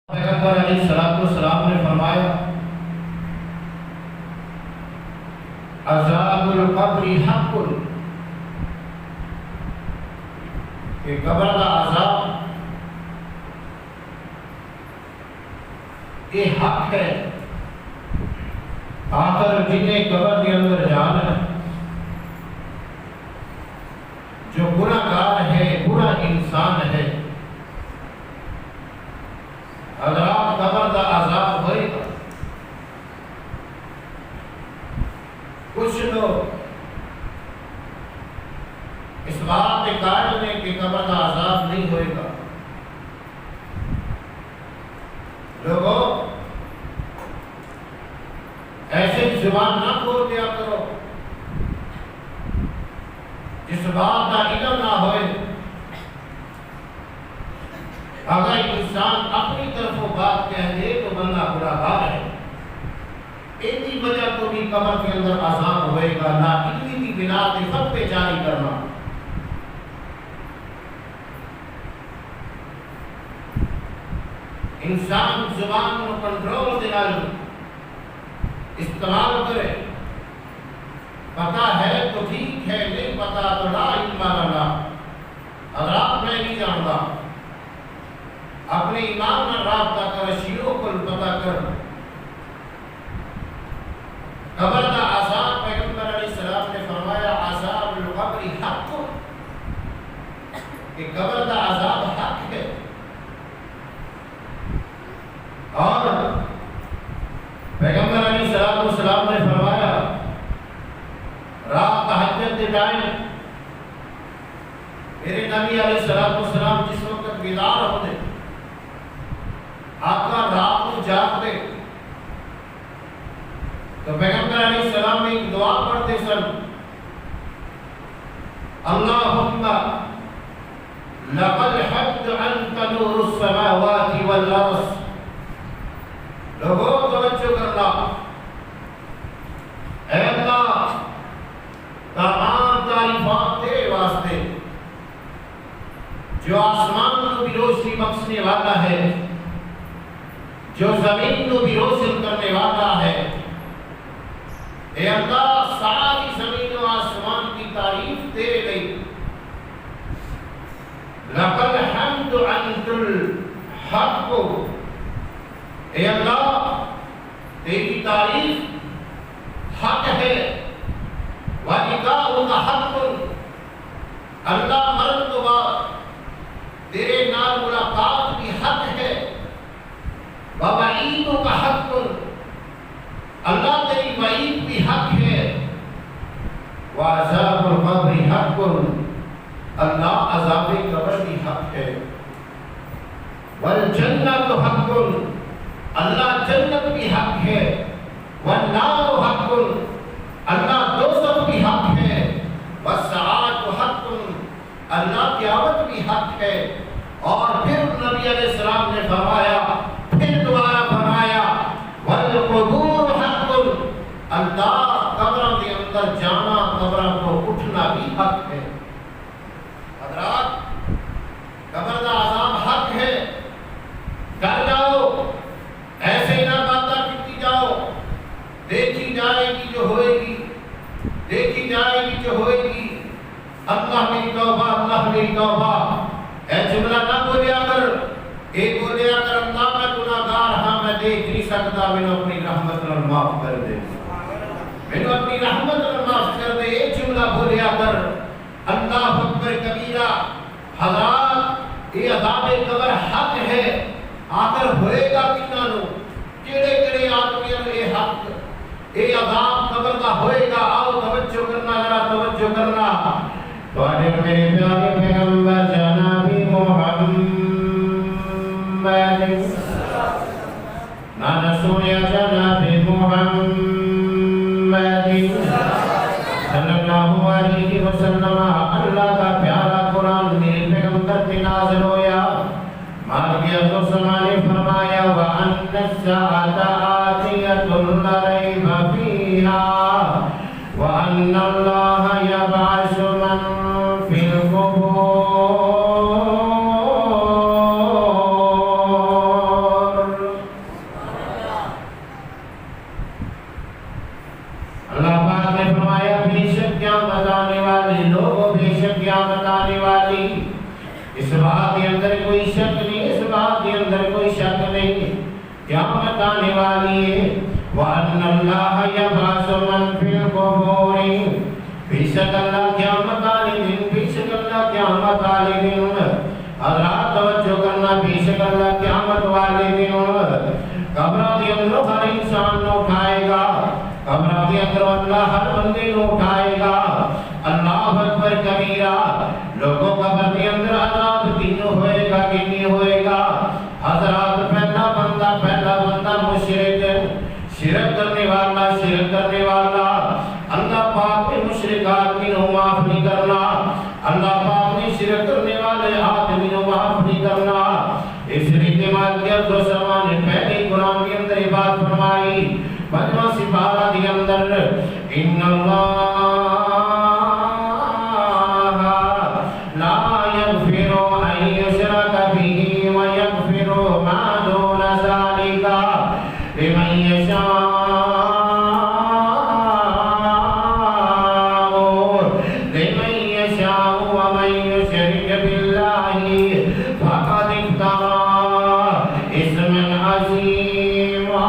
پیغمبر علیہ السلام نے فرمایا عذاب القبر حق، کہ قبر کا عذاب یہ حق ہے۔ آخر جنہیں قبر کے اندر جانا ہے، جو گناہگار ہے، برا انسان ہے، حضرات قبر کا عذاب ہوئے گا۔ کچھ لوگ اس بات کے قائل ہیں کہ قبر کا عذاب نہیں ہوئے گا۔ لوگوں ایسے زبان نہ کھول دیا کرو جس بات کا علم نہ ہوئے۔ اگر انسان اپنی طرف بات کہہ دے تو بندہ گناہگار ہے، اتنی وجہ کو بھی قبر کے اندر عذاب ہوئے گا، نہ علمی کی بنا پہ سب پہ جاری کرنا۔ انسان زبان کو کنٹرول دے استعمال کرے، پتہ ہے تو ٹھیک ہے، نہیں پتہ تو لا علم لنا، حضرات میں نہیں جانتا۔ اپنے امام میں رابطہ کر، شیعوں کو پتہ کر۔ قبر کا عذاب پیغمبر علیہ السلام نے فرمایا عذاب القبر حق، کہ قبر کا عذاب حق ہے۔ اور پیغمبر علیہ السلام نے فرمایا رات تہجد کے ٹائم میرے نبی علیہ السلام جس وقت بیدار ہوتے، آقا رات کو جاگتے تو پیغمبر علیہ السلام نے ایک دعا پڑھتے سن، اللہم لقد حق انت نور السماوات والارض۔ لوگوں توجہ کرنا، اے اللہ تمام تعریفات تیرے واسطے جو آسمان کو بھی روشنی بخشنے والا ہے، جو زمین کو بھی روشن کرنے والا ہے۔ اے اللہ ساری زمین و آسمان کی تعریف تیرے لئے، لقد حمد انت الحق، اے اللہ تیری تعریف حق ہے، وَلِقَاؤُكَ حَقٌ، اللہ مرن تو بعد تیرے نال ملاقات بھی حق ہے، وَوَعِيدُكَ حَقٌ، اللہ تیری وعید بھی حق ہے، وَعَذَابُ الْقَبْرِ حَقٌ، اللہ عذاب قبر بھی حق ہے، وَالْجَنَّةُ حَقٌ، اللہ جنت بھی حق ہے، وَالنَّارُ حَقٌ، اللہ دوزخ بھی حق ہے، وَالسَّاعَةُ حَقٌ، اللہ قیامت بھی حق ہے۔ اور پھر نبی علیہ السلام نے فرمایا، پھر دوبارہ فرمایا وَالْقُبُورُ حَقٌ، اللہ قبر کے اندر جانا، قبر کو اٹھنا بھی حق ہے۔ حضرات قبر کا عذاب حق ہے، ڈر جاؤ، ایسے نہ باتیں کرتی جاؤ، دیکھی جائے گی جو ہوئے گی، دیکھی جائے گی جو ہوئے گی، اللہ میری توبہ، اللہ میری توبہ، اے جملہ نہ بولیا کر، ایک بولیا کر اللہ میں گناہگار ہاں، میں دیکھ نہیں سکتا، میں نے اپنی رحمت اللہ معاف کر دے، میں نے اپنی رحمت اللہ معاف کر دے، ایک جملہ بولیا کر، اللہ اکبر کبیرہ۔ حضرات یہ عذاب قبر حق ہے، آخر ہوئے گا کتنا لو، کیڑے کیڑے آدمیوں نے یہ حق، یہ عذاب قبر کا ہوئے گا۔ آؤ توجہ کرنا، ذرا توجہ کرنا۔ تو آج میرے پیارے پیغمبر جناب محمد نانا سویا جناب محمد صلی اللہ علیہ وسلم، اللہ کا پیارا قرآن میرے پیغمبر پہ نازل ہویا۔ مالک السماء نے فرمایا وَأَنَّ السَّاعَةَ آتِيَةٌ لَا رَيْبَ فِيهَا وَأَنَّ اللَّهَ يَبْعَثُ مَن فِي الْقُبُورِ اندر کوئی شک نہیں، قیامت آنے والی ہے۔ وَأَنَّ اللَّهَ يَبْعَثُ مَن فِي الْقُبُورِ، بے شک اللہ قیامت والے دن، بے شک اللہ قیامت والے دن، حضرات توجہ کرنا، بے شک اللہ قیامت والے دن قبروں کے اندر ہر انسان کو اٹھائے گا، قبروں کے اندر اللہ ہر بندے کو اٹھائے گا۔ اللہ اکبر کبیرہ، لوگوں قبر کے اندر عذاب کتنا ہوئے گا، کتنی ہوئے گا۔ حضرات پہلا بندہ مشرک، شرک کرنے والا، اللہ پاک نے مشرک آدمی کو معاف نہیں کرنا، اللہ پاک نے شرک کرنے والے آدمی کو معاف نہیں کرنا۔ اس لیے مالکیت و سامان نے پہلے قرآن کے اندر یہ بات فرمائی، بجمع سپارہ کے اندر، ان اللہ لا یغفر ان یشرک بہ ویغفر ما دون ذلک لمن یشاء ومن یشرک باللہ فقد افتری اثما عظیما۔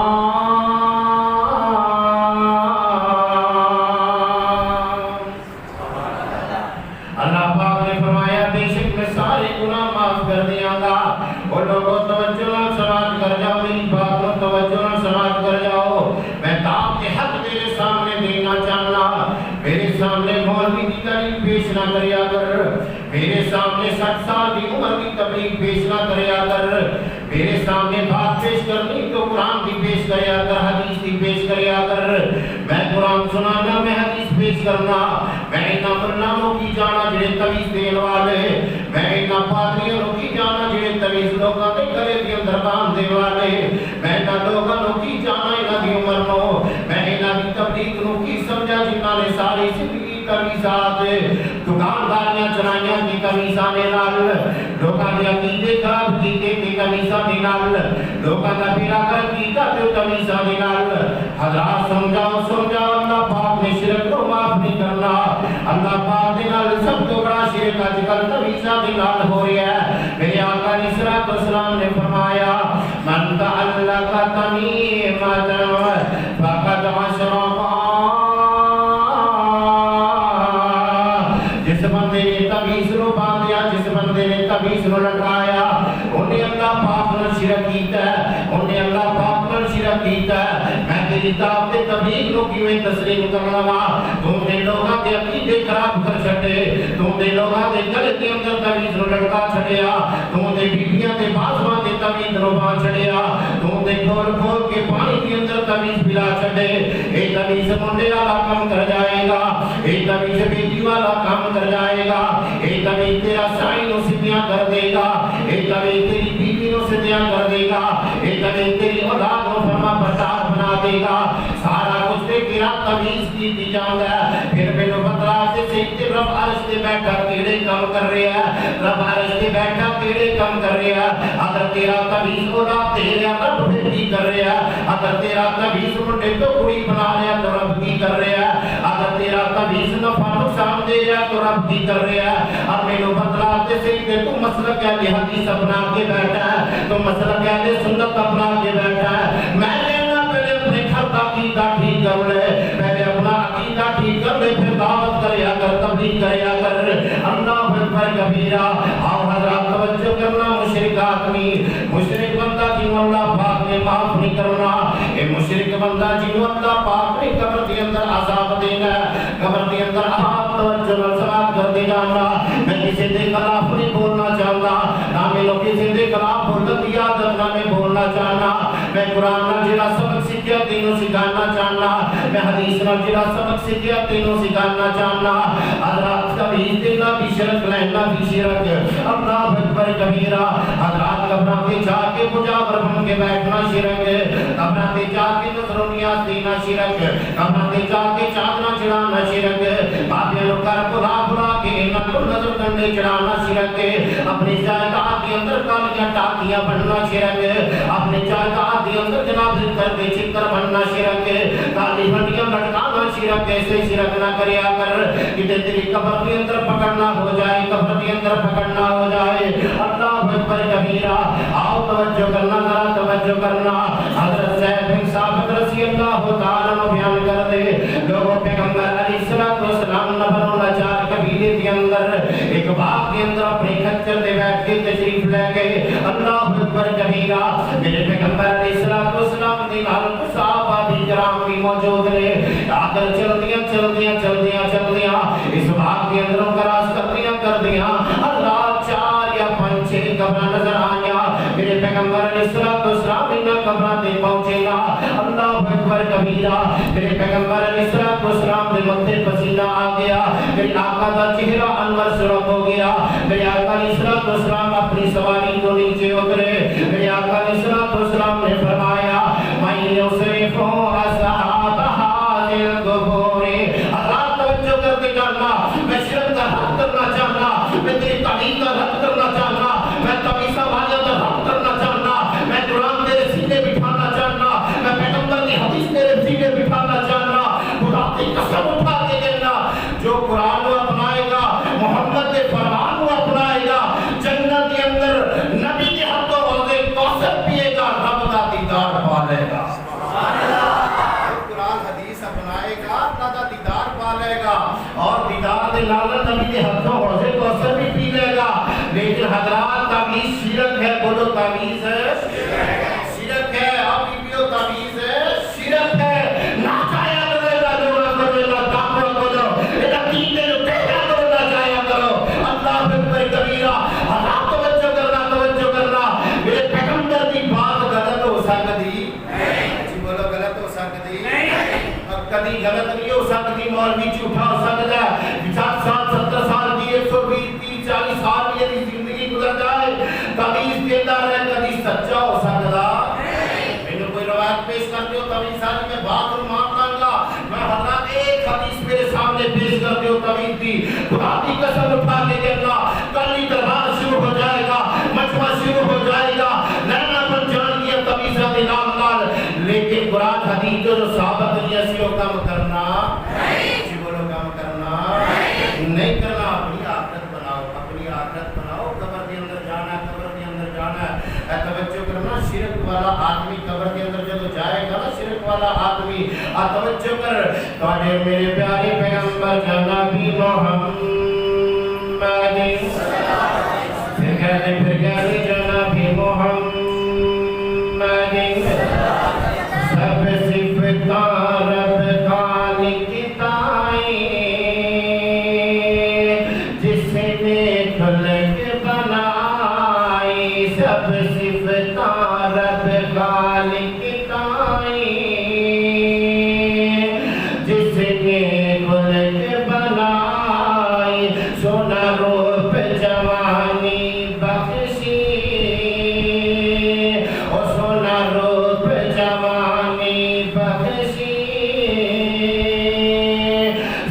اللہ پاک نے فرمایا بے شک میں سارے گناہ معاف کر دیا گا۔ اور لوگوں توجہ نہ سماعت کر جاؤ، میری بات کو توجہ نہ سماعت کر جاؤ۔ میں دعوت کے حق تیرے سامنے دینا چاہنا، میرے سامنے مولوی کی تعلیم پیش نہ کریا کر، میرے سامنے 60 سال کی عمر کی تبلیغ پیش نہ کریا کر، میرے سامنے بات پیش کرنی تو قرآن کی پیش کریا کر، حدیث کی پیش کریا کر۔ میں قرآن سنانا، میں حدیث پیش کرنا، میں اینا ملانوں کی جانا جڑے تویز دین والے، میں اینا پادریوں کی جانا جڑے تویز لوگاں دے گلے کے اندر باندھے والے، میں اینا لوگاں کی جانا اینا دی عمر نو، میں اینا دی تبلیغ نو کی سمجھا جنہاں نے ساری زندگی تمیزات دکانداریاں چلائیاں کی تمیزاں نے نال، لوگاں نے عقیدے خراب کیتے کی تمیزاں نے نال، لوگاں نے پیرا کر کیتا تے تمیزاں نے نال۔ حضرات سمجھاؤ اللہ پاک نے شرک کو معاف نہیں کرنا، اللہ پاک نے نال سب تو بڑا شرک آج کل تمیزاں نے نال ہو رہا ہے۔ میرے آقا علیہ الصلوۃ والسلام نے فرمایا من تعلق تمیمۃ فقد اشرک، جس بندے نے تمیز نو باندھیا، جس بندے نے تمیز نو لٹکایا، انہیں اللہ پاک نے شرک کیتا ہے، انہیں اللہ پاک نے شرک کیتا ہے۔ میں تیری دعوت تبلیغ نو کیویں تسلیم کرنا وا؟ تو نے لوگاں دے عقیدے خراب کر چھڈے، تو نے لوگاں دے گلے دے اندر تمیز نو لٹکا چھڈیا، تو نے بیبییاں دے بازواں دے تمیز نو باندھ چھڈیا، تو نے کھول کھول کے پانی دے اندر تمیز پلا چھڈے۔ اے تمیز منڈے والا کام کر جائے گا، اے تمیز بیٹی والا کام کر جائے گا، اے تمیز تیرا سائیں نو سیدھیاں کر دے گا، اے تمیز تیری بیوی نو سیدھیاں کر دے گا، اے تمیز تیری اولاد نو فرما بردار بنا دے گا۔ سارا کچھ تے تیرا تمیز کی جاندا ہے۔ پھر مینوں بتلا تے سیدھے رب عرش تے بیٹھا کیڑے کام کر رہا ہے، رب عرش تے بیٹھا کیڑے کام کر رہا ہے۔ اگر تیرا تمیز اولاد تیرا رب پھر کی کر رہا ہے، اگر تیرا تمیز منڈے تو کڑی بنا رہا تو رب کی کر رہا ہے، اگر تیرا تمیز نفع نقصان دے رہا تو رب کی کر رہا ہے۔ اور مینوں بتلا تے سیدھے تو مسلک اہل حدیث اپنا کے بیٹھا ہے، تو مسلک اہل سنت اپنا کے بیٹھا ہے۔ میں کہنا پہلے اپنے گھر کا عقیدہ ٹھیک کر لے، پہلے اپنا عقیدہ ٹھیک کر لے، پھر دعوت کریا کر، تبلیغ کریا کر۔ اللہ اکبر کبیرہ۔ اور حضرات توجہ کرنا، مشرک آدمی، مشرک بندہ جنہوں اللہ پاک نے معاف نہیں کرنا، اے مشرک بندہ جنہوں اللہ پاک نے قبر کے اندر عذاب دینا ہے، قبر کے اندر آپ توجہ سماعت کر دے جانا۔ میں کسی دے خلاف نہیں بولنا چاہتا، نہ میں لوگ کسی دے خلاف بولتی عادت نہ میں بولنا چاہنا۔ میں قرآن نہ جڑا سبق سیکھیا تینوں سکھانا چاہنا، میں حدیث نہ جڑا سبق سیکھیا تینوں سکھانا چاہنا۔ حضرات تمیز دینا بھی شرک، لینا بھی شرک۔ اللہ اکبر کبیرہ۔ حضرات قبراں تے جا کے مجاور بن کے بیٹھنا شرک، قبراں تے جا کے نظر و نیاز دینا شرک، قبراں تے جا کے چادر چڑھانا شرک، بابے لوگ کر بلا بلا کے انہاں کو نظر کنڈے چڑھانا شرک، اپنی جائیداد کے اندر کالیاں ٹاکیاں بننا شرک، اپنے جائیداد کے اندر جناب کر کے چکر بننا شرک، کالی ہنڈیاں لٹکانا شرک۔ شرک ایسے شرک نہ کریا کر کہ تیری قبر کے اندر پکڑنا ہو جائے، قبر کے اندر پکڑنا ہو جائے۔ اللہ اکبر کبیرہ۔ آؤ توجہ کرنا، ذرا توجہ کرنا۔ حضرت زید بن ثابت رضی اللہ تعالیٰ عنہ بیان کر دے، لوگوں پیغمبر علیہ السلام نفر نچار قبیلے کے اندر ایک باغ کے اندر اپنے کچر دے بیٹھ کے تشریف لے گئے۔ اللہ اکبر کبیرہ۔ میرے پیغمبر علیہ السلام دے نال صحابہ بھی کرام بھی موجود نے۔ آگر چلدیاں اس باغ کے اندر کراس کردیاں اللہ 4 یا 5 6 قبریں نظر آیا۔ میرے پیغمبر علیہ السلام ان قبروں تے پہنچے گا۔ اللہ اکبر کبیرہ۔ میرے پیغمبر علیہ السلام دے ماتھے پسینہ آ گیا، میرے آقا دا چہرہ انور سرخ ہو گیا۔ میرے آقا علیہ السلام اپنی سواری کو نیچے اترے۔ میرے آقا علیہ السلام نے فرمایا میں یوسف اصحاب هذه القبور۔ اللہ توجہ کر کے کرنا، میں شرک کا رد کرنا چاہنا، میں تیری تعلیم کا رد کرنا چاہنا، میں تمیزہ والیہ کا رد کرنا چاہنا، میں قرآن تیرے سینے بٹھانا چاہنا، میں پیغمبر کی حدیث تیرے سینے بٹھانا چاہنا۔ خدا کی قسم اٹھا کے کہنا، جو قرآن کو اپنائے گا، محمد کے فرمان کو اپنائے گا، جنت کے اندر نبی کے ہاتھوں روزے کوثر پیے گا، رب کا دیدار پا لے گا۔ قرآن حدیث اپنائے گا، اللہ کا دیدار پا لے گا، اور دیدار دے نال نبی کے ہاتھوں روزے کوثر بھی پی لے گا۔ لیکن حضرات تعویذ شرک ہے، بولو تعویذ ہے شرک ہے، آپ بیو تعویذ ہے شرک ہے۔ نہ چاہیا کرے گا جو نہ کرے گا دعوت کرو، اے دین دے ٹیکا کرو، نہ چاہیا کرو۔ اللہ اکبر کبیرہ۔ حضرات توجہ کرنا، میرے پیغمبر کی بات غلط ہو سکتی نہیں، بولو غلط ہو سکتی نہیں، کبھی غلط نہیں ہو سکتی، مولوی جھوٹا ہو سکتا ہے، 50 سال 70 سال کی 120 30 40 سال کی یعنی زندگی گزر جائے، تعویذ دیتا رہے، کبھی سچا ہو سکتا میں کوئی روایت پیش کرتے ہو تعویذ ساری میں بات اور مان لاؤں گا، میں حضرات ایک حدیث میرے سامنے پیش کرتے ہو تعویذ دی، خدا کی قسم اٹھا کے کہنا کل ہی دربار شروع ہو جائے گا، مجمع شروع ہو جائے گا، لینا بن جان گیا تعویذ دے نام نال، لیکن قرآن حدیث جو ثابت نہیں اسی وہ کام کرنا جی بولو کام کرنا نہیں کرنا۔ اپنی آخرت بناؤ، اپنی آخرت بناؤ، قبر کے اندر جانا ہے، قبر کے اندر جانا ہے۔ توجہ کرنا، شرک والا آدمی قبر کے اندر جب جائے گا نا، شرک والا آدمی توجہ کر، تواڈے میرے پیارے پیغمبر جناب محمد پھر کہتے جناب محمد سب صفتاں رب خالق تائیں، جس نے خلق بنائی، سب صفتاں رب خالق تائیں، جس نے خلق بنائی، سونا روپ جوانی بخشی، اور سونا روپ جوانی بخشی،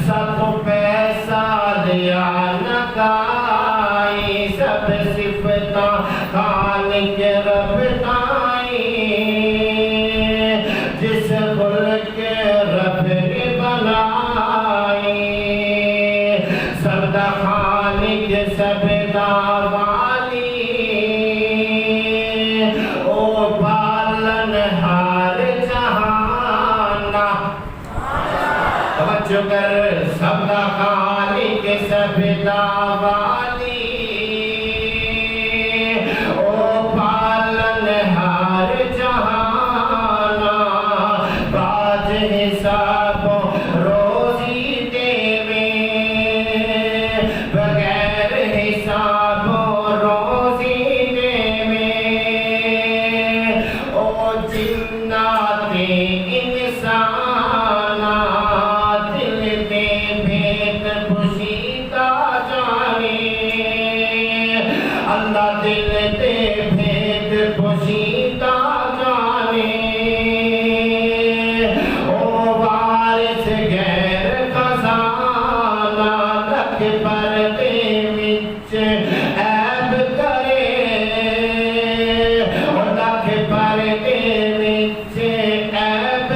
سب پیسہ دیا نکائی، سب صفتاں خالق رب تائیں، جس خلق رب نے بنائی، سب دا خالق سب دا والی، او پالن ہار جہانا۔ توجہ کر، سب دا خالق سب دا والی، او پالن ہار جہانا، باج حساب روزی دیوے، بغیر حساب روزی دیوے، او جنات انسانا، دل دے بھید پوشیدہ جانے، اللہ دل دے بھید پوشیدہ جانے، او وارث غیر خزانہ، لکھ پردے وچ عیب کرے، او لکھ پردے وچ عیب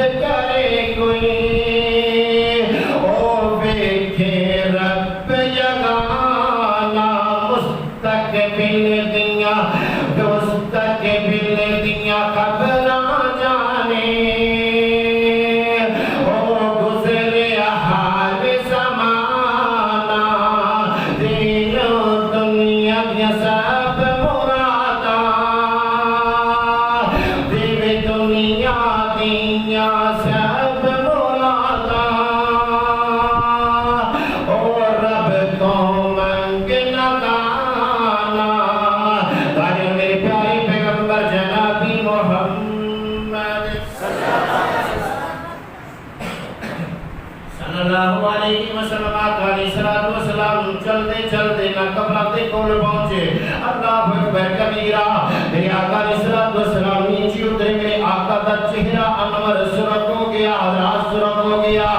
اللہ علیہ وسلم آقا علیہ السلام چلتے چلتے قبلہ کے کول پہنچے. اللہ اکبر کبیرہ. میرے آقا علیہ السلام نیچے اترے. میرے آقا کا چہرہ انور سرخ ہو گیا, راز سرخ ہو گیا.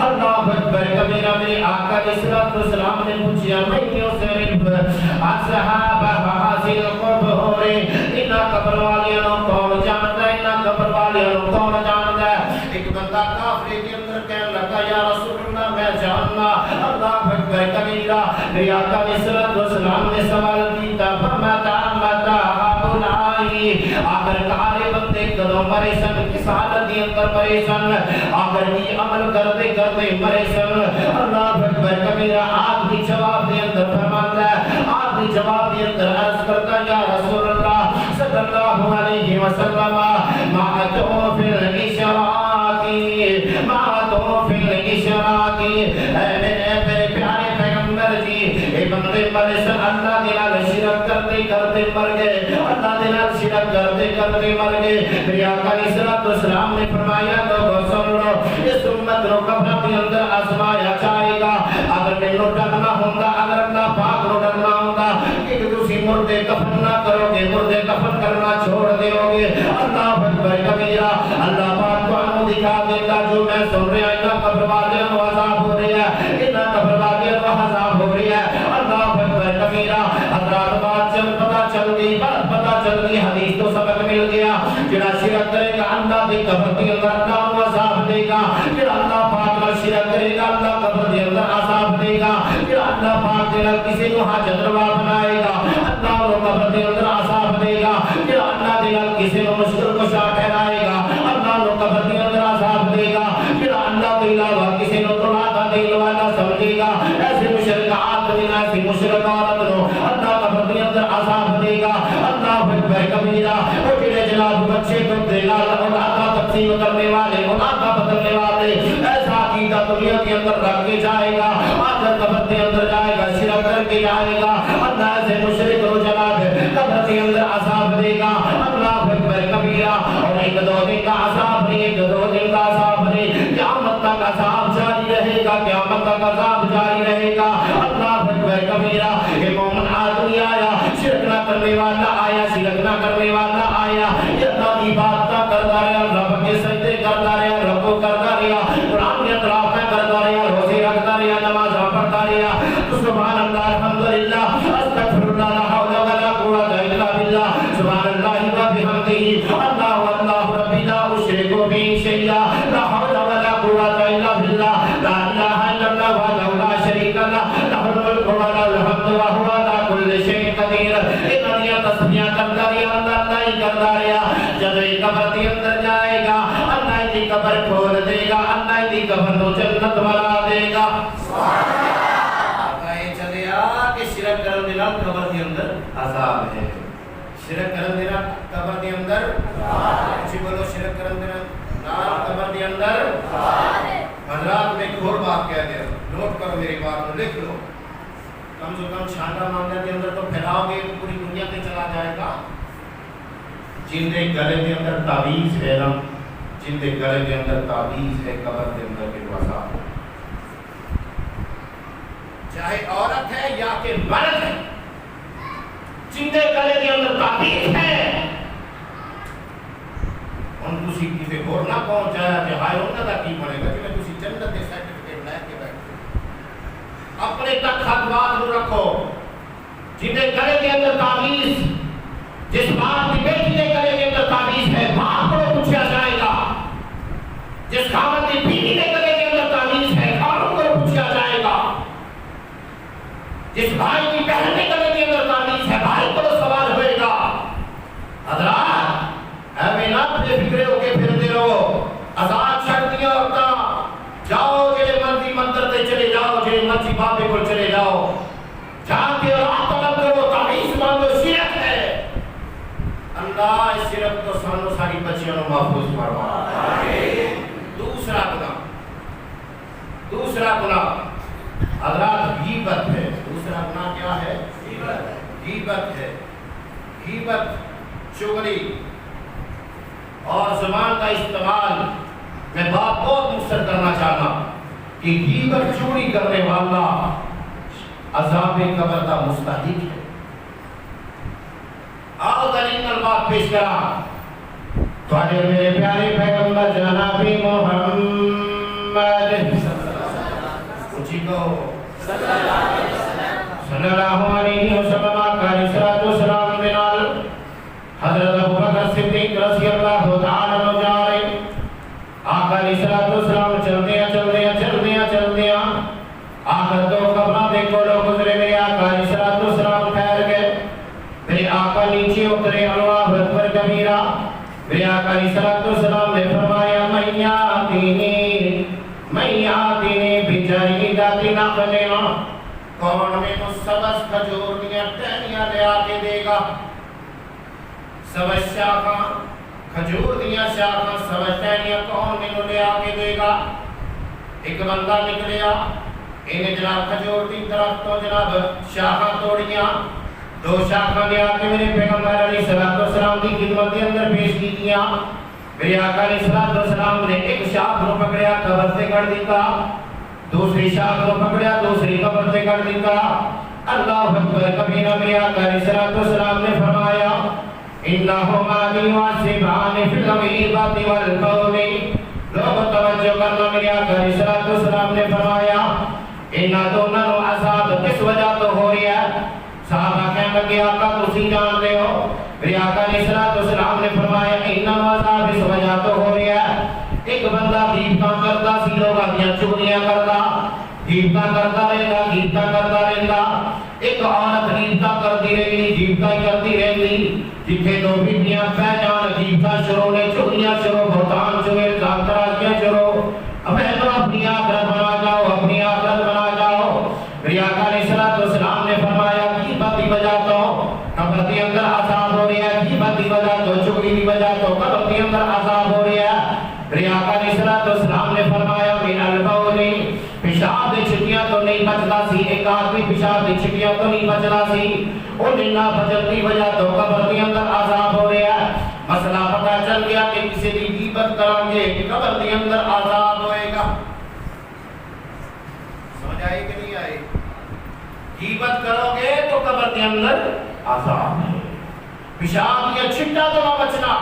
اللہ اکبر کبیرہ. میرے آقا علیہ السلام نے پوچھا میں کیوں صرف اصحاب حاصل قرب ہو رہے, انہاں قبر والیاں کون جانتا ہے, انہاں قبر والیاں کون جانتا ہے. ایک بندہ کافرے کے اندر کہنے لگا یا رسول اللہ میں جاننا. اللہ اکبر کبیرہ. میرے آقا علیہ السلام نے سوال کیا فرمایا متا ہؤلائی, اگر کارے بندے کدوں مرے سن, کس حالت کے اندر مرے سن, اگر یہ عمل کرتے کرتے مرے سن. اللہ اکبر کبیرہ. آپ بھی جواب دے اندر فرماتا ہے, آپ بھی جواب دے اندر عرض کرتا یا رسول اللہ صلی اللہ علیہ وسلم ما تو فی الاشراقی, ما تو فی الاشراقی. میرے پیارے پیغمبر جی, اے بندے مرے سن اللہ دلال شرک کرتے کرتے مر گئے, اللہ دلال شرک کرتے کرتے مر گئے. میرے آقا علیہ السلام نے فرمایا لوگوں سن لو, اس امت کو قبر کے اندر آزمایا جائے گا. اگر میں نو ڈرنا ہوگا, اگر اللہ پاک نو ڈرنا ہوگا کہ تسی مردے کفن نہ کرو گے, مردے کفن کرنا چھوڑ دیو گے. اللہ اکبر کبیرہ. اللہ پاک کو انو دکھا دے گا جو میں سن رہا ہوں, قبر والے کو عذاب ہو رہی ہے, اتنا قبر والے کو عذاب ہو رہی ہے. اللہ اکبر کبیرہ. حضرات بات جب پتہ چل گئی, بات پتہ چل گئی, حدیث تو سبق مل گیا. جڑا شرک کرے گا اللہ دی قبر کے اندر اللہ کو عذاب دے گا. جڑا اللہ پاک نال شرک کرے گا اللہ قبر کے اندر عذاب دے گا. جڑا اللہ پاک دے نال کسی کو حاجت روا بنائے گا اللہ کو قبر کے اندر عذاب دے گا. جڑا اللہ دے نال کسی کو مشکل کشا ٹھہرائے گا اللہ کو قبر کے اندر عذاب دے گا. جڑا اللہ کے علاوہ کسی کو توڑا دل والا سمجھے گا, ایسے مشرک آدمی ایسی مشرک عورت کو اللہ قبر کے اندر عذاب دے گا. اللہ اکبر کبیرہ. وہ جڑے جناب بچے کو دے گا اولاد کا تقسیم کرنے والے, اولاد کا بدلنے والے, ایسا عقیدہ دنیا کے اندر رکھ کے جائے گا, آخر قبر کے اندر جائے گا, شرک کر کے جائے گا. اللہ ایسے مشرک کو جناب قبر کے اندر عذاب دے گا. اللہ اکبر کبیرہ. اور ایک دو دن کا عذاب نہیں, ایک دو دن کا عذاب نہیں, قیامت تک عذاب جاری رہے گا, قیامت تک عذاب جاری رہے گا. اللہ اکبر کبیرہ. یہ مومن آدمی آیا, شرک نہ کرنے والا آیا, شرک نہ کرنے والا آیا, یہ اللہ کی بات نہ کرتا رہا, رب کے سجدے کرتا رہا, رب کو کرتا رہا, قرآن کے اطراف میں کرتا رہا, روزے رکھتا رہا, نماز پڑھتا رہا. سبحان اللہ, الحمدللہ, استغفر اللہ, لا حول ولا قوت الا باللہ, سبحان اللہ وبحمدہ, اللہ اللہ ربی لا اشرک به شیئا, لا حول ولا قوت الا باللہ, لا الہ الا اللہ وحدہ لا شریک لہ, لہ الملک وله الحمد وهو على كل شيء قدیر. اتنی تسبیحاں کرتا رہا, اللہ ہی کرتا رہا. جب ایک قبر کے اندر جائے گا اللہ کی قبر کھول دے گا, اللہ کی قبر کو جنت بنا دے گا. آگے چلے آ کہ شرک کرنے والا قبر کے اندر عذاب ہے, شرک کرنے والا قبر کے اندر اچھی بولو, شرک کرنے والا قبر کے اندر. حضرات میں ایک اور بات کہہ دیا, نوٹ کرو میری بات کو, لکھ لو. کم سے کم چھانٹا معاملہ کے اندر تو پھیلاؤ گے پوری دنیا میں چلا جائے گا. جن کے گلے کے اندر تعویذ ہے نا, جن کے گلے کے اندر تعویذ ہے قبر کے اندر کے عذاب, چاہے عورت ہے یا کہ مرد ہے, جن کے گلے کے اندر تعویذ ہے ان کو کسی اور نہ پہنچایا کہ ہائے انہوں کا کی بنے گا کہ تسی جنت کے سرٹیفکیٹ لے کے بیٹھے. اپنے تک خطوات کو رکھو. جن کے گلے کے اندر تعویذ, جس باپ کی بیٹی کے گلے کے اندر تعویذ ہے باپ کو پوچھا جائے گا. جس خاوند کی بیوی کے گلے کے اندر تعویذ ہے خاوند کو پوچھا جائے گا. جس بھائی کی بہن کے گلے کے اندر تعویذ ہے بھائی کو سوال ہوئے گا. حضرات ہمیں نہ بے فکرے ہو کے پھرتے رہو. آزاد چھڑ دیا عورتاں, جاؤ جے مرضی مندر تے چلے جاؤ, جے مرضی بابے کو چلے جاؤ, جا کے رات طلب کرو, تعویذ مانگو, شرک ہے. اللہ اس شرک کو سانو ساری بچیوں کو محفوظ فرما. دوسرا گناہ, دوسرا گناہ حضرات غیبت ہے. دوسرا گناہ کیا ہے؟ غیبت ہے. غیبت, چغلی اور زبان کا استعمال. میں بات بہت مختصر کرنا چاہتا ہوں. کہ غیبت چوری کرنے والا عذاب قبر کا مستحق ہے. آؤ ترین البات پیش کرا تھوڑے میرے پیارے پیغمبر جناب محمد اچھی کو صلی اللہ علیہ وسلم کا رسالت و سلام بنال حضرت ابوبکر صدیق رضی اللہ تعالی عنہ جا رہے. آقا علیہ الصلوۃ والسلام چلتے ہیں آخر دو قبروں میں کولو گزرے. میرے آقا علیہ الصلوۃ والسلام ٹھہر گئے. میرے آقا نیچے اترے. اللہ اکبر کبیرہ. میرے آقا علیہ الصلوۃ والسلام نے فرمایا من یاتینی بجریدۃ نخل، کون میں سبز کھجور دیاں ٹہنیاں لے آ کے دے گا. سبز شاخاں کھجور دیاں شاخاں سبز ٹہنیاں کون میں لے آ کے دے گا. ایک بندہ نکلیا، انہیں جناب کھجور دی درخت تو جناب شاخاں توڑیاں، دو شاخاں لے آ کے میرے پیغمبر علیہ الصلوۃ والسلام کی خدمت کے اندر پیش کی دیا. میرے آقا علیہ الصلوۃ والسلام نے ایک شاخ کو پکڑیا، قبر سے کر دیتا. دوسری شاخ کو پکڑیا، دوسری قبر سے کر دیتا. اللہ اکبر کبیرہ. میرے آقا علیہ الصلوۃ والسلام نے فرمایا انہما یعصبان فی الغیبۃ والقول. لوگ توجہ کرنا. میرے آقا علیہ الصلوۃ والسلام نے فرمایا انہاں دونوں نو عذاب کس وجہ تو ہو رہا ہے؟ صحابہ کہنے لگے آقا تسی جان دے ہو. میرے آقا علیہ الصلوۃ والسلام نے فرمایا انہاں عذاب اس وجہ تو ہو رہا ہے. ایک بندہ غیبتاں کردا سی، لوگاں دیاں چغلیاں کردا، غیبتاں کردا رہندا. ایک عورت غیبتاں کردی رہندی، غیبتاں ہی کردی رہندی. جتھے دو بیٹیاں پہ جان غیبتاں شروع نے، چغلیاں شروع، بہتان شروع، الزام تراشیاں شروع. اب تو اپنی آخرت بنا جاؤ، اپنی آخرت بنا جاؤ. میرے آقا علیہ الصلوۃ والسلام نے فرمایا غیبت کی وجہ تو قبر کے اندر عذاب ہو رہا ہے، غیبت کی وجہ تو چغلی کی وجہ تو قبر کے اندر عذاب ہو رہا ہے. میرے آقا علیہ الصلوۃ والسلام نے فرمایا من البول، پیشاب دی چھٹیاں تو نہیں بچتا سی. ایک آدمی پیشاب دی چھٹیاں تو نہیں بچتا سی، وہ نہ بچن کی وجہ تو قبر کے اندر عذاب ہو رہا ہے. مسئلہ پتہ چل گیا کہ کسی کی غیبت کریں گے کہ قبر کے اندر عذاب ہوئے گا. سمجھ آئی کہ نہیں آئی؟ غیبت کرو گے تو قبر کے اندر عذاب ہے. پیشاب یا چھٹا تو نہ بچنا.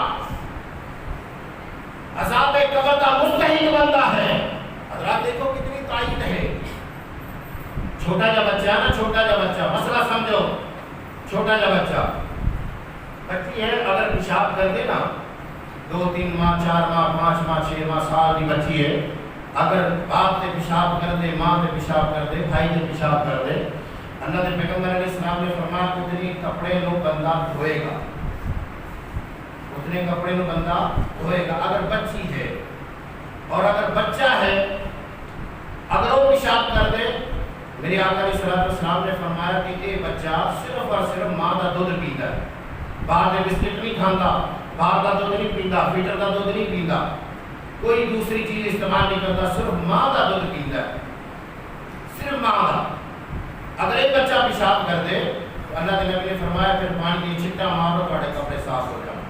عذاب قبر کا مستحق بندہ ہے. حضرات دیکھو کتنی تائید ہے. چھوٹا جا بچہ ہے نا، چھوٹا جا بچہ، مسئلہ سمجھو. چھوٹا جا بچہ بچی ہے، اگر پیشاب کر دے نا 2 3 ماہ 4 ماہ 5 ماہ 6 ماہ سال کی بچی ہے، اگر باپ سے پیشاب کر دے، ماں سے پیشاب کر دے، بھائی سے پیشاب کر دے، اللہ کے پیغمبر علیہ السلام نے فرمایا اتنے کپڑے نو بندہ دھوئے گا، اتنے کپڑے نو بندہ دھوئے گا. اگر بچی ہے اور اگر بچہ ہے، اگر وہ پیشاب کر دے، میرے آقا علیہ السلام نے فرمایا کہ یہ بچہ صرف اور صرف ماں کا دودھ پیتا ہے. باہر کے بسکٹ نہیں کھاتا، باہر کا دودھ نہیں پیتا، فلٹر کا دودھ نہیں پیتا، کوئی دوسری چیز استعمال نہیں کرتا، صرف ماں کا دودھ پیتا ہے، صرف ماں کا. اگر ایک بچہ پیشاب کر دے تو اللہ کے نبی نے فرمایا پھر پانی کی چھٹا مارو، تھوڑے کپڑے صاف ہو جائیں.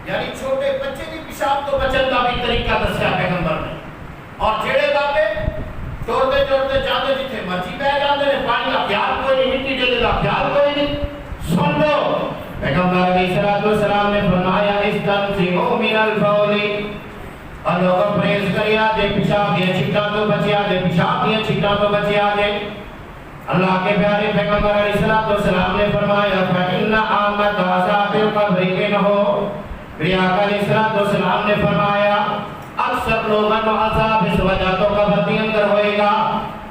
یعنی چھوٹے بچے کی پیشاب تو بچن کا بھی طریقہ دسیا پیغمبر نے. اور جڑے بابے توڑتے توڑتے جاتے جتنے مرضی بہ جاتے ہیں، پانی کا خیال کوئی نہیں، مٹی ڈلے کا خیال کوئی نہیں. سن لو پیغمبر علیہ الصلوۃ والسلام نے فرمایا استنزئوا من البول، اور لوگ پرہیز کریا جے پیشاب دیا چھٹا تو بچیا جے، پیشاب دیا چھٹا تو بچیا جے. اللہ کے پیارے پیغمبر علیہ الصلوۃ والسلام نے فرمایا فإن عامۃ عذاب القبر انه، میرے آقا علیہ الصلوۃ والسلام نے فرمایا اکثر لوگوں کو عذاب اس وجہ تو قبر کے اندر ہوئے گا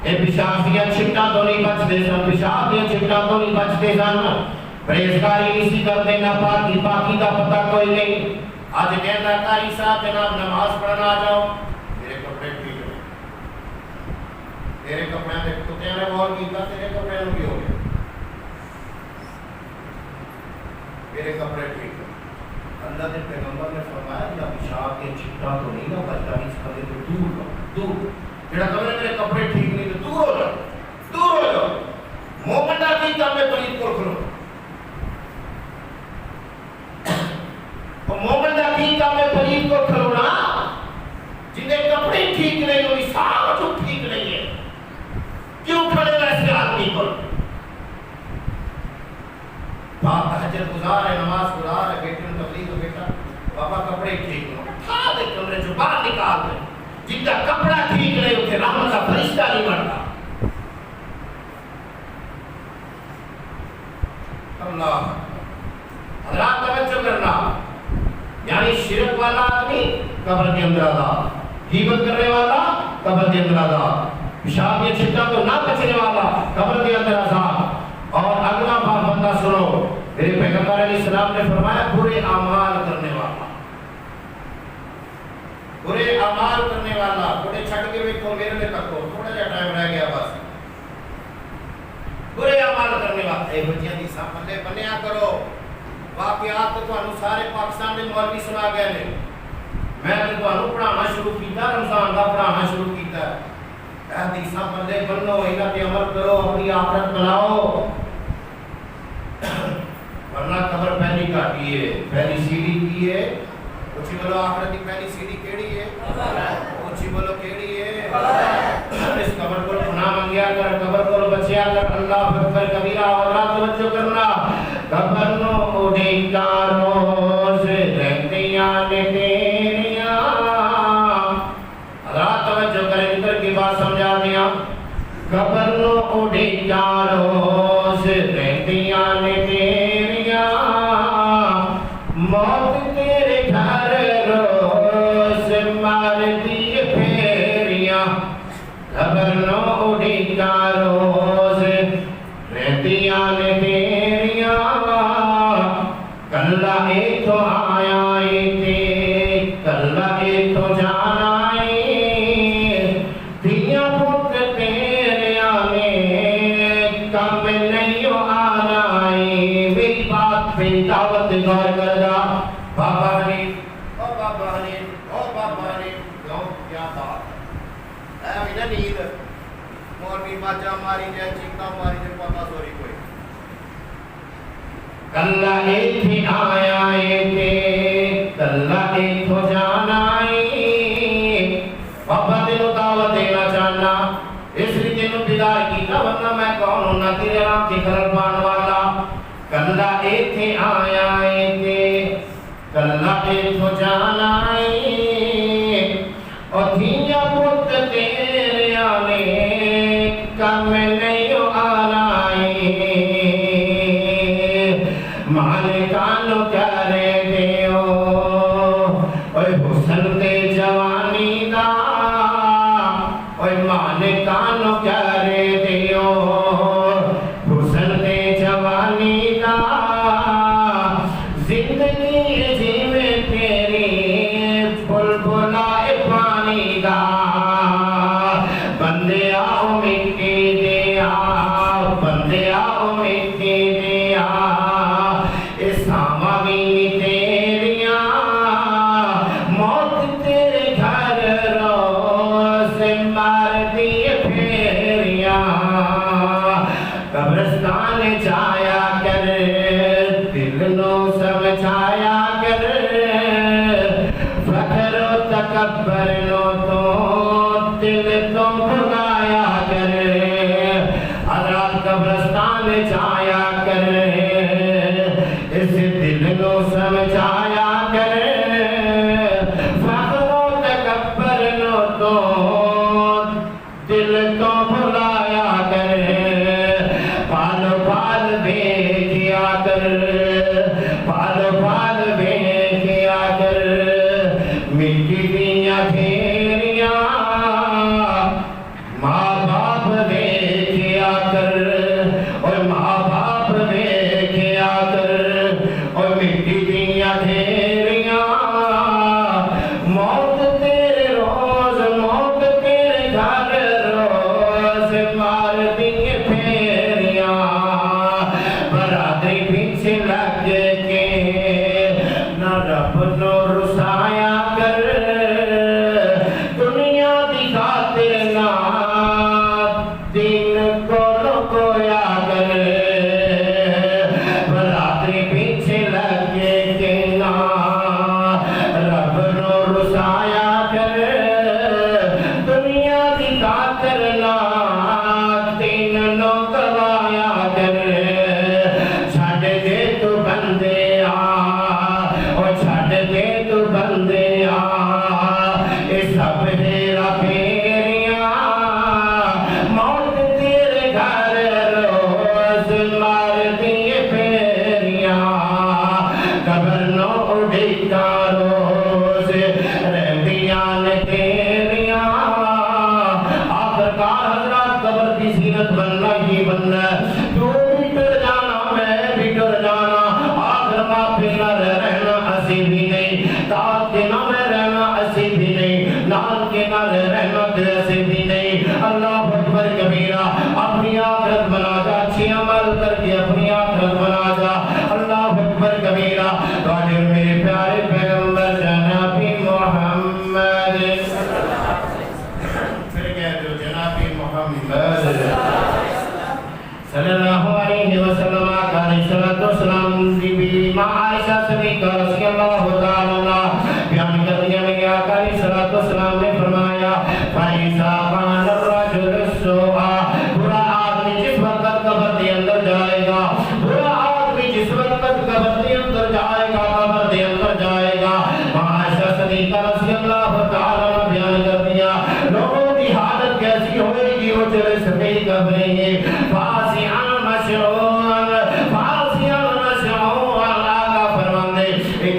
کہ پیشاب دیا چھٹا تو نہیں بچتے سن، پیشاب دیا چھٹا تو نہیں بچتے سن. پرہیزگاری اسی کرتے نہ پاکی کا پتہ کوئی نہیں. آج کہنا قاری صاحب جناب نماز پڑھنا آ جاؤ، میرے کپڑے ٹھیک ہیں، تیرے کپڑے میں کتے نے غور کیتا، تیرے کپڑے میں بھی ہو گیا، میرے کپڑے ٹھیک ہیں. اللہ کے پیغمبر نے فرمایا یا پیشاب کے چھٹا تو نہیں نہ بچتا، اس کمرے تو دور رہو، دور. جڑا کمرے میرے کپڑے ٹھیک نہیں تو دور ہو جاؤ، دور ہو جاؤ. مومن دا کی کام ہے پلیت کو کھلو، مومن دا کی کام ہے پلیت کو کھلونا. جن کے کپڑے ٹھیک نہیں ہوئی سارا جو ٹھیک تہجد گزار ہے، نماز گزار ہے، بیٹے نے تبلیغ تو بیٹا بابا کپڑے ٹھیک نہ اٹھا دے کمرے جو باہر نکال دے، جن کا کپڑا ٹھیک نہیں ہوتے رحمت کا فرشتہ نہیں بنتا۔ اللہ حضرات توجہ کرنا، یعنی شرک والا آدمی قبر کے اندر آزاد، غیبت کرنے والا قبر کے اندر آزاد، پیشاب یا چھٹا تو نہ بچنے والا قبر کے اندر آزاد۔ اور اگلا بات بندہ سنو، میرے پیغمبر علیہ السلام نے فرمایا برے اعمال کرنے والا، برے اعمال کرنے والا، بڑے چھٹ کے بیٹھو میرے لئے تکو تھوڑا جا ٹائم رہ گیا بس، برے اعمال کرنے والا اے بچیاں دی سامنے بنیا کرو۔ واقعات تو انہوں سارے پاکستان میں مولوی سنا گئے نے، میں تو انہوں پڑھانا شروع کیتا، رمضان کا پڑھانا شروع کیتا ہے۔ حدیثاں بندے بنو، انہاں پہ عمل کرو، اپنی آخرت بناؤ، ورنہ قبر پہلی کاٹی ہے، پہلی سیڑھی کی ہے، اچھی بولو آخرت کی پہلی سیڑھی کیڑی ہے؟ اچھی بولو کیڑی ہے؟ اس قبر کو پناہ منگیا کر، قبر کو بچیا کر، اللہ اکبر کبیرہ اور رات توجہ کرنا۔ قبر نو اڑے کاروز رہتیاں نے تیریاں، رات توجہ کریں ادھر کی بات سمجھا دیا۔ قبر نو اڑے کاروز رہتیاں نے تیریاں، موت تیرے گھر روز مار دیے پھیریاں۔ قبر نو اڑے کاروز رہتیاں نے تیریاں، کلہ ایک تو آیا تے کلہ ایک تو جانا دیا پت تیرے آنے کم نہیں آنا۔ میری بات پہ دعوت غور کر دا بابا حنیف، او بابا حنیف، او بابا حنیف، کیا بات ہے اے میرا نیند مولوی باجا ماری جائے چیکتا ماری جائے پاپا سوری کوئی کلہ ایک ہی آیا تے کلہ ایک تو جانا بابا تینوں دعوت دینا چاہنا اس لیے تینوں بیدار کیتا ورنہ میں کون ہونا تیرے رام کی گھر بان والا۔ کلہ ایک ہی آیا تے کلہ ایک تو جانا اور دھیاں پت تیرے آنے کم نہیں آنا۔ مالکانو کرے دیو اوے حسن دے جوانی دا، اوے مالکانو کرے دیو حسن دے جوانی دا، زندگی جیوے تیری بلبلائے پانی دا۔ بندے آؤ مٹی دیا، بندے آؤ مٹی دیا، اساماوی تیریاں، موت تیرے گھر روز مار دیے پھیریاں۔ قبرستان جایا کر، دل نو سمجھایا کر، فخر و تکبر نو تو دل تو بھلایا کر۔ حضرات قبرستان جایا کر، اس دل نو سمجھایا کر، فخر و تکبر نو تو دل تو بھلایا کر۔ پال پال دیکھیا کر، پال پال دیکھیا کر، مٹی دیاں ڈھیریاں، ماں باپ دیکھیا کر، اور ماں باپ دیکھیا کر، اور مٹی دیاں ڈھیریاں، موت تیرے روز، موت تیرے گھر روز مار دیے پھیریاں۔ برادری پیچھے لگ کے نہ رب نو رسایا کر، کے نام رہنا ایسے بھی نہیں، نام کے نام رہنا ایسے بھی نہیں۔ اللہ اکبر کبیرہ، اپنی آخرت بنا جا، اچھی عمل کر کے اپنی آخرت بنا جا۔ اللہ اکبر کبیرہ۔ تو آج میرے پیارے پیغمبر جناب محمد، پھر کہہ دو جناب محمد صلی اللہ علیہ وسلم کا رسالت و سلام دی بیوی ماں عائشہ صدیقہ رضی اللہ تعالی عنہا بیان کر دیا میرے آقا علیہ الصلوۃ والسلام نے فرمایا فَإِذَا كَانَ الرَّجُلُ السُّوءَ، برا آدمی جس وقت قبر کے اندر جائے گا، برا آدمی جس وقت قبر کے اندر جائے گا، قبر کے اندر جائے گا، ماں عائشہ صدیقہ رضی اللہ تعالی عنہا بیان کر دیا لوگوں کی حالت کیسی ہوئے گی، وہ چلے سفید قبریں گے،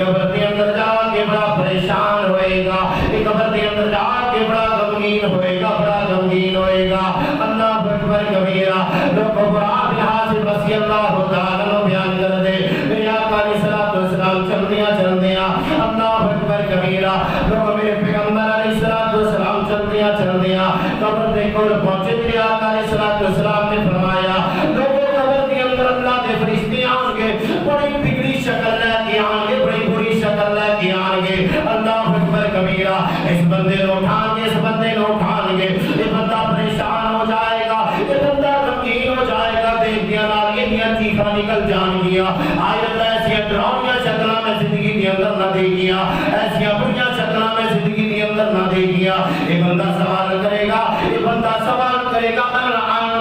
قبر کے اندر جا کے بڑا پریشان ہوئے گا، قبر کے اندر جا کے بڑا غمگین ہوئے گا، بڑا غمگین ہوئے گا۔ اللہ اکبر کبیرہ۔ لوگوں کو آپ یہاں سے رضی اللہ تعالیٰ عنہ بیان کر دے میرے آقا علیہ الصلوۃ والسلام چل دیا اللہ اکبر کبیرہ۔ لوگوں میرے پیغمبر علیہ الصلوۃ والسلام چل دیا قبر کے کول پہنچے، میرے آقا علیہ الصلوۃ والسلام نے فرمایا لوگوں قبر کے اندر اللہ کے فرشتے آن گے، بڑی بگڑی شکل لے کے آن گے، بڑی بری شکل لے کے آن گے۔ اللہ اکبر کبیرہ۔ اس بندے کو اٹھان گے، اس بندے کو اٹھان گے، یہ بندہ پریشان ہو جائے گا، یہ بندہ غمگین ہو جائے گا، دیکھ دیا نال یہ چیخاں نکل جان گیا۔ آئے اللہ ایسی ڈراؤنیاں شکلاں میں زندگی کے اندر نہ دے گیا، ایسی بڑیاں شکلاں میں زندگی کے اندر نہ دے گیا۔ یہ بندہ سوال کرے گا، یہ بندہ سوال کرے گا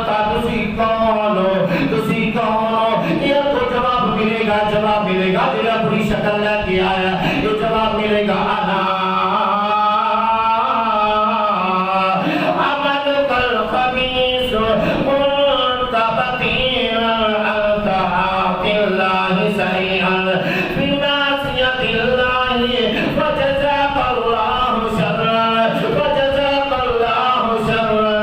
تسی کون ہو، تسی کون ہو؟ یہ تو جواب ملے گا، جواب ملے گا جڑا بری شکل لے کے آیا، یہ جواب ملے گا انا عمل کل خبیث مرتبطین انت عاقل اللہ سریعا فی معصیت اللہ فجزاک اللہ شرا، فجزاک اللہ شرا۔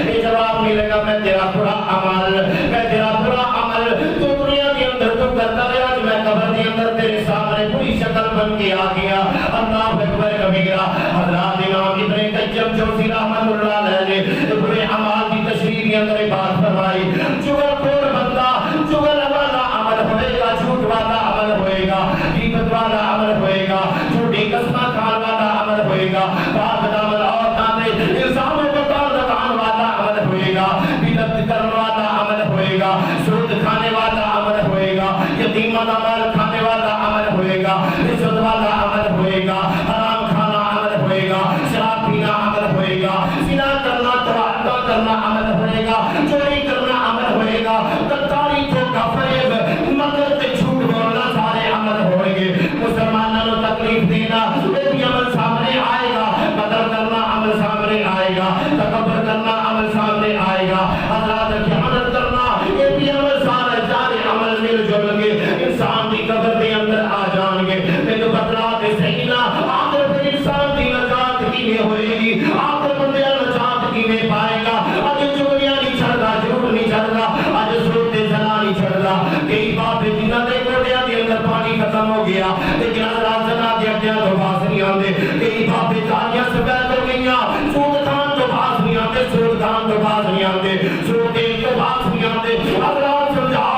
یہ جواب ملے گا میں تیرا برا عمل، میں تیرا برا عمل تو دنیا کے اندر تو کرتا رہا، آج میں قبر کے اندر تیرے سامنے بری شکل بن کے آ گیا۔ اللہ اکبر کبیرہ۔ حضرات امام ابن قیم جوزی رحمۃ اللہ علیہ نے برے اعمال کی تشریح کے اندر ایک بات فرمائی، چغل خور بندہ چغل والا عمل ہوئے گا، جھوٹ والا عمل ہوئے گا، غیبت والا عمل ہوئے گا، جھوٹی قسمیں کھان والا عمل ہوئے گا، پاک دامن عورتوں پہ الزام لگانے والا عمل ہوئے گا، بدعت کرنے والا عمل ہوئے گا، سود کھانے والا عمل ہوئے گا، یتیموں کا مال کھانے والا عمل ہوئے گا، رشوت والا عمل ہوئے گا، حرام کھانا عمل ہوئے گا، شراب پینا عمل ہوئے گا، زنا کرنا توعدہ کرنا عمل ہوئے گا، چوری کرنا عمل ہوئے گا، غداری دھوکہ فریب مکر تے جھوٹ بولنا سارے عمل ہوئے گے۔ مسلمانوں کو تکلیف دینا یہ بھی عمل سامنے آئے گا، قتل کرنا عمل سامنے آئے گا، تکبر کرنا عمل سامنے آئے گا، حضرات خیانت کرنا یہ بھی عمل سارے عمل مل جل کے انسان کی قبر کے اندر آ جان گے۔ لیکن بدلا دے صحیح نہ آخر پھر انسان کی نجات کیویں ہوئے گی، آخر بندے نجات کیویں پائے گا؟ اج چگلیاں نہیں چھڑدا، جھوٹ نہیں چھڑدا، اج سود تے زنا نہیں چھڑدا۔ کئی باپ جنہاں دے گوڈیاں دے اندر پانی ختم ہو گیا لیکن حضرات زنا دے اگے تو باز نہیں آندے، کئی باپ جاریاں سفید ہو گئیاں، سود کھان تو باز نہیں آندے، سود کھان تو باز نہیں آندے، سود دین تو باز نہیں آندے۔ حضرات سمجھاؤ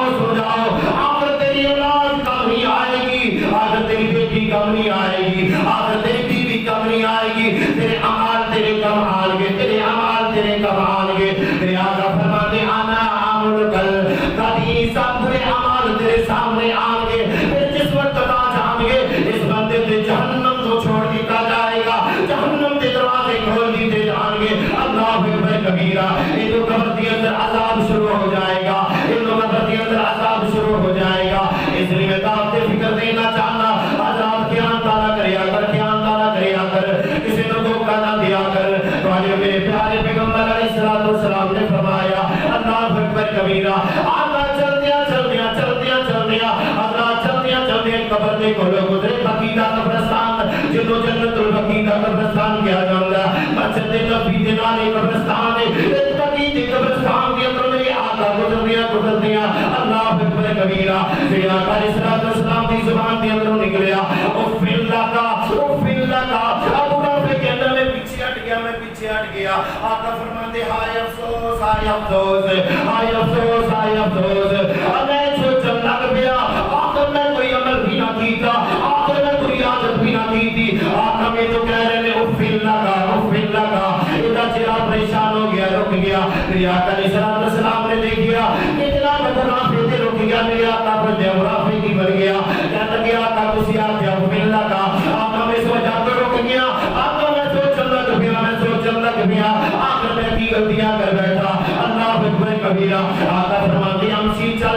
آخر تیری اولاد کم نہیں آئے گی، آخر تیری بیٹی کم نہیں آئے گی، آخر تیری بیوی کم نہیں آئے گی، تیرے اعمال تیرے کم آن گے، تیرے اعمال تیرے کم آن گے۔ تیرے آقا فرماتے انا عامل کل کبھی سب برے اعمال تیرے سامنے آن گے، پھر جس وقت آ جان گے اس بندے تے جہنم تو چھوڑ دیتا جائے گا، جہنم کے دروازے کھول دیتے جان گے۔ اللہ اکبر کبیرہ۔ یہ تو قبر کے اندر عذاب شروع ہو جائے گا، یہ تو قبر کے اندر عذاب شروع ہو جائے گا۔ اس لیے میں آپ سے فکر دینا چاہنا، عذاب کیا تارا کریا کر، کیا تارا کریا کر، کسی نے دھوکہ نہ دیا کر۔ تو آج میرے پیارے پیغمبر علیہ الصلوۃ والسلام نے فرمایا اللہ اکبر کبیرہ۔ آقا چلدیا حضرات چلدیا قبر دے کولوں گزرے بقیع دا قبرستان، جنوں جنت البقیع دا قبرستان کیا جاندا ہے، مسجد نبی دے نال قبرستان ہے۔ نبی قبرستان کے اندر میری آقا گزر دیا اللہ اکبر کبیرہ پھر آقا علیہ السلام کی زبان کے اندر نکلیا او فلہ کا ابو رافع کے اندر میں پیچھے ہٹ گیا آقا فرماتے ہائے افسوس میں سوچن لگ پیا آخر میں کوئی عمل بھی نہ کیتا آخر میں کوئی عادت بھی نہ کی تھی آقا میں تو کہہ رہے ہیں اف لگا ادھا چرا پریشان ہو گیا رک گیا میری آقا علیہ السلام نے دیکھیا اتنا ابو رافع سے رک گیا میری آقا پر ابو رافع کی بن گیا کہنے لگے آقا تسی آتے اف لگا آقا میں اس وجہ پر رک گیا آقا میں سوچن لگ پیا آخر میں کی غلطیاں کر بیٹھا اللہ اکبر کبیرہ آقا فرماتے امشی چل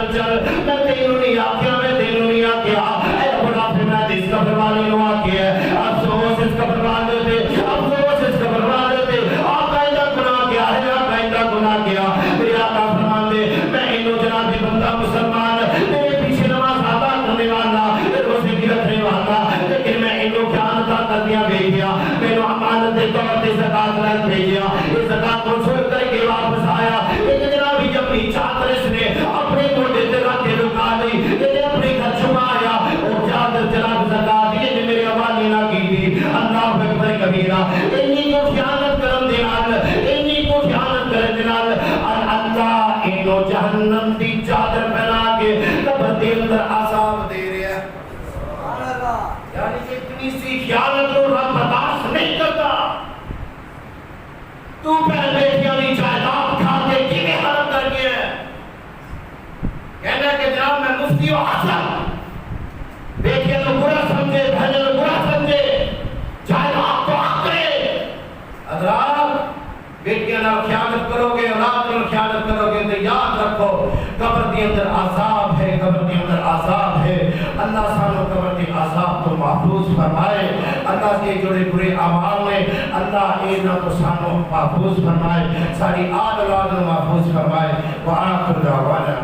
میں تینوں نہیں آکیا اے ابو رافع میں اس کا فرمانے نو آکیا ہے افسوس اس کا فرمانے دے آقا ایدہ گناہ کیا میرے آقا فرماتے میں انہوں جناب بندہ مسلمان میرے پیچھے نماز ادا کرنے والا روزے بھی رکھنے والا لیکن میں انہوں خیانت کر دیا بھیجیا میں انہوں امانت دے طور پہ زکات رکھ بھیجیا اس زکات کو چھوڑ کر کے واپس آیا لیکن جناب جب اپنی چادر اس نے اپنے موڈے سے رکھ کے رکا لی لیکن اپنے گھر چھپایا اور چادر جناب زکات یہ نے میرے حوالے نہ کی تھی اللہ اکبر کبیرہ انہی کو خیانت کرن دینال اللہ انہوں جہنم دی چادر پہنا کے قبر دے اندر عذاب دے رہے ہیں یعنی کہ اتنی سی خیانت رو رب برداشت نہیں کرتا تو پہلے بیٹیاں دی جائیداد کھا کے کیویں حرم کر گیا ہے کہنا کہ جناب میں مفتی و حسن بیٹیاں تو برا سمجھے بہنیں تو برا سمجھے جائیداد تو حق کرے حضرات بیٹیاں نہ خیانت کرو گے اولاد نہ خیانت کرو گے تو یاد رکھو قبر کے اندر عذاب ہے اللہ سانو قبر کے عذاب کو محفوظ فرمائے اللہ کے جڑے برے اعمال میں اللہ اینا کو سانو محفوظ فرمائے ساری آل اولاد کو محفوظ فرمائے وآخر دعوانا